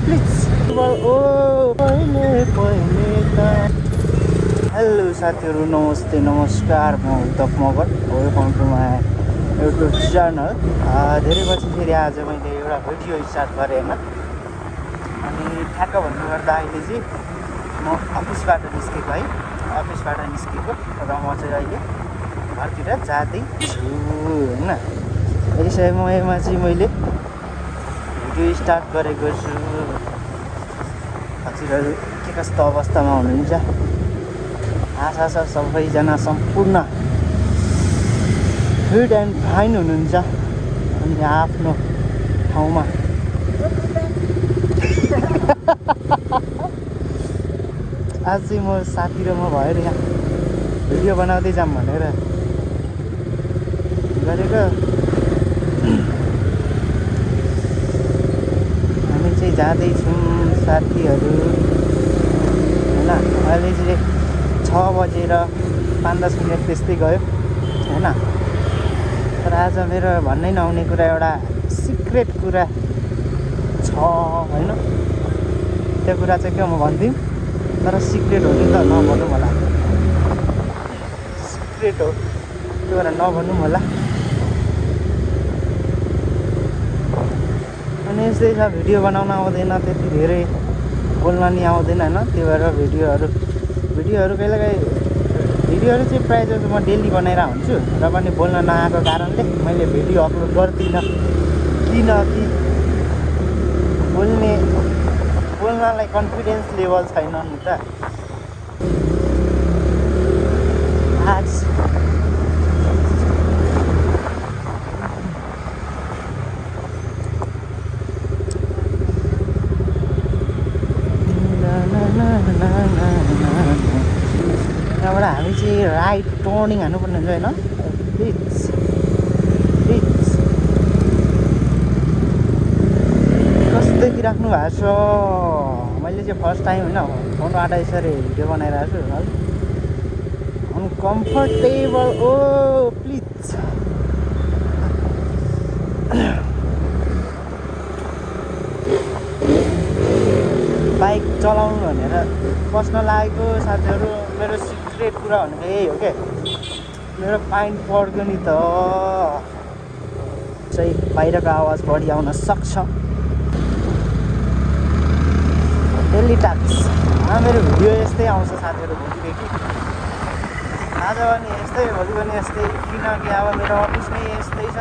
Please oh hello साथीहरू, नमस्ते नमस्कार। म Uttam Magar, welcome to my YouTube channel. धेरै पछि फेरि आज मैले एउटा भिडियो स्टार्ट गरेँ होइन। अनि ठ्याक्क भन्नुपर्दा अहिले चाहिँ म अफिसबाट निस्केको है, अफिसबाट निस्केको र म चाहिँ अहिले घरतिर जाँदैछु होइन। यस समयमा चाहिँ मैले भिडियो स्टार्ट गरेको छु। हजुरहरू के कस्तो अवस्थामा हुनुहुन्छ? आशा छ सबैजना सम्पूर्ण फिट एन्ड फाइन हुनुहुन्छ अनि आफ्नो ठाउँमा। आज चाहिँ म साथी र म भएर यहाँ भिडियो बनाउँदै जाऊँ भनेर गरेको। हामी चाहिँ जाँदैछौँ साथीहरू होइन। अहिले चाहिँ 6 बजेर 5-10 मिनट त्यस्तै गयो होइन। तर आज मेरो भन्नै नहुने कुरा, एउटा सिक्रेट कुरा छ होइन। त्यो कुरा चाहिँ के म भनिदिउँ, तर सिक्रेट हो नि त, नभनौँ होला। सिक्रेट हो त्यो भएर नभनौँ होला। अनि यस्तै छ, भिडियो बनाउन आउँदैन, त्यति धेरै बोल्न नि आउँदैन होइन। त्यो भएर भिडियोहरू कहिलेकाहीँ भिडियोहरू चाहिँ प्रायः जस्तो म डेली बनाएर हुन्छु र पनि बोल्न नआएको कारणले मैले भिडियो अपलोड गर्दिनँ। किनकि बोल्नलाई कन्फिडेन्स लेभल छैन नि त। आज त्यहाँबाट हामी चाहिँ राइट टर्निङ हान्नुपर्ने हुन्छ होइन। प्लिज कस्तो देखिराख्नु भएको छ? मैले चाहिँ फर्स्ट टाइम होइन फोनबाट यसरी भिडियो बनाइरहेको छु है। Uncomfortable oh please. बाइक चलाउनु भनेर बस्न लागेको साथीहरू। मेरो सिक्रेट कुरा भनेको यही हो क्या। मेरो पाइन्ट पड्यो नि त चाहिँ बाहिरको आवाज बढी आउन सक्छ। डेली टास्क मेरो भिडियो यस्तै आउँछ साथीहरू भोलिदेखि। आज पनि यस्तै, भोलि पनि यस्तै, किनकि अब मेरो अफिस नै यस्तै छ।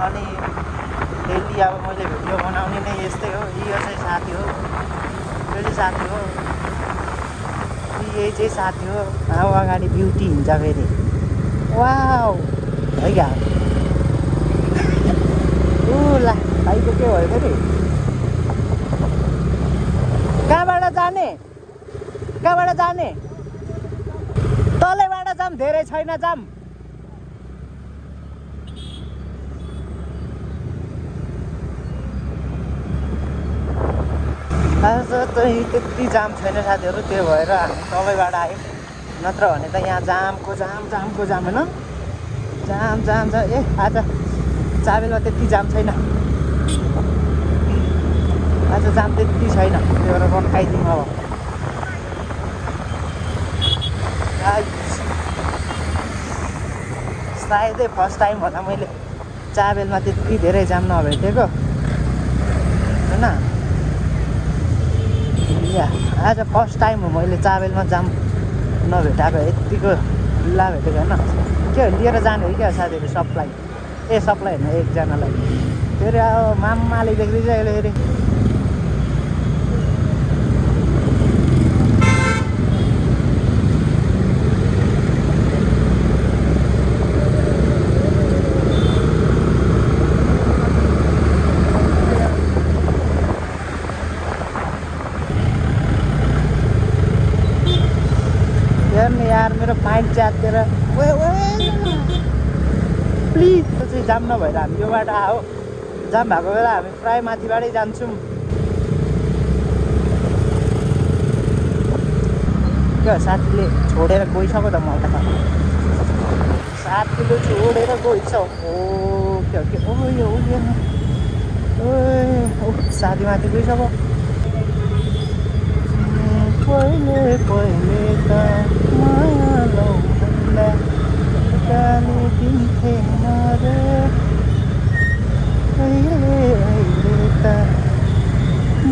अनि डेली अब मैले भिडियो बनाउने नै यस्तै हो। यो चाहिँ साथी हो, यो चाहिँ साथी हो, यही चाहिँ साथी हो। अब अगाडि ब्युटी हुन्छ फेरि। वाउ है क्या? ला भाइको के भयो फेरि? कहाँबाट जाने? तलैबाट जाम, धेरै छैन जाम। आज चाहिँ त्यति जाम छैन साथीहरू, त्यो भएर हामी तलैबाट आयौँ। नत्र भने त यहाँ जामको जाम होइन। जाम छ। ए आज चाबेलमा त्यति जाम छैन, आज जाम त्यति छैन। त्यो भएर रन्काइदिउँ अब। सायदै फर्स्ट टाइम होला मैले चाबेलमा त्यति धेरै जाम नभेटेको होइन। आज फर्स्ट टाइम हो मैले चाबेलमा जाम नभेटाएको, यत्तिको खुल्ला भेटेको होइन। के लिएर जाने हो क्या साथीहरू? सप्लाई होइन, एकजनालाई फेरि अब मामाले देख्दैछ अहिले फेरि। यार मेरो पाइन्ट च्यातेर प्लिज। त्यो चाहिँ जाम नभएर हामी यो बाटो आयो। जाम भएको बेला हामी प्रायः माथिबाटै जान्छौँ। क्या साथीले छोडेर गइसक्यो त मलाई त। साथीले छोडेर गइछ। ओ के ओ यो साथी माथि गइसक्यो। पहिले पहिले त माया लौला गाली दिन्थेन रे अहिले अहिले त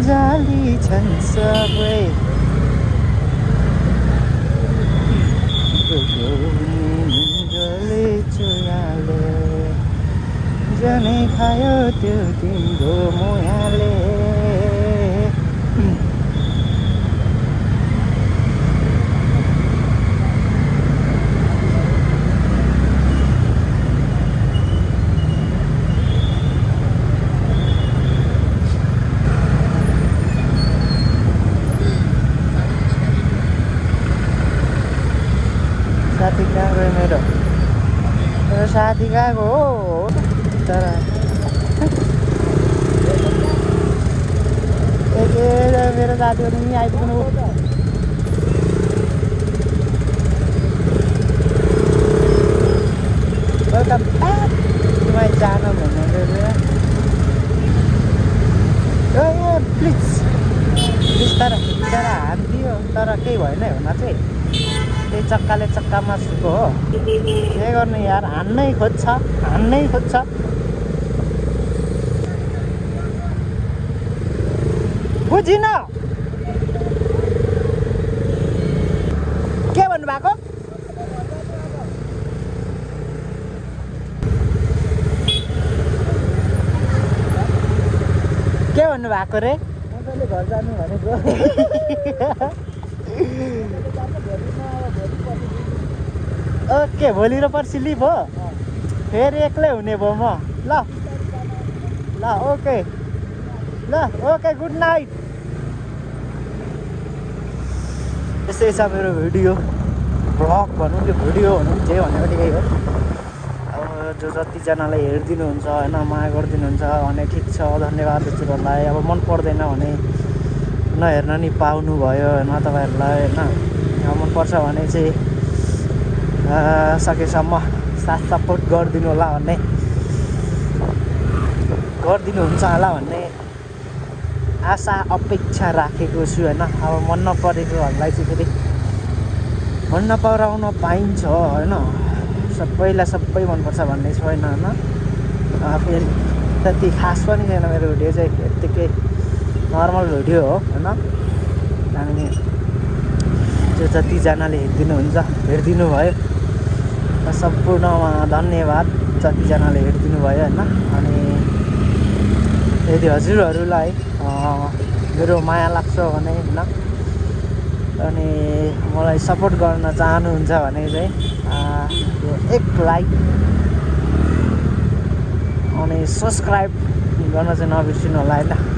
जाली छन् सबै निन्दले चुयाले जनै खायो त्यो तिम्रो मुयाले साथी कहाँ गयो मेरो साथी कहाँ गयो हो तर मेरो साथीहरू नि आइपुग्नु welcome back to my channel भन्नुहुँदै प्लिज बिस्तार बिस्तार हान्दियो तर केही भएन हुन चाहिँ त्यही चक्काले चक्कामा सुको हो के गर्नु यार हान्नै खोज्छ बुझिन के भन्नुभएको के भन्नुभएको रे घर जानु भनेको ओके भोलि र पर्सि लिभ हो फेरि एक्लै हुने भयो म ल ओके गुड नाइट यस्तै छ मेरो भिडियो भ्लग भनौँ कि भिडियो भनौँ जे भने पनि यही हो अब जो जतिजनाले हेरिदिनुहुन्छ होइन माया गरिदिनुहुन्छ भने ठिक छ धन्यवाद त्यस्तोहरूलाई अब मन पर्दैन भने नहेर्न नि पाउनु भयो होइन तपाईँहरूलाई होइन मनपर्छ भने चाहिँ सकेसम्म साथ सपोर्ट गरिदिनु होला भन्ने गरिदिनुहुन्छ होला भन्ने आशा अपेक्षा राखेको छु होइन अब मन नपरेकोहरूलाई चाहिँ फेरि मन नपराउन पाइन्छ होइन सबैलाई सबै मनपर्छ भन्ने छैन होइन फेरि त्यति खास पनि छैन मेरो भिडियो चाहिँ यत्तिकै नर्मल भिडियो हो होइन अनि त्यो जतिजनाले हेरिदिनु भयो सम्पूर्णमा धन्यवाद जतिजनाले हेरिदिनु भयो होइन अनि यदि हजुरहरूलाई मेरो माया लाग्छ भने होइन अनि मलाई सपोर्ट गर्न चाहनुहुन्छ भने चाहिँ एक लाइक अनि सब्सक्राइब गर्न चाहिँ नबिर्सिनु होला होइन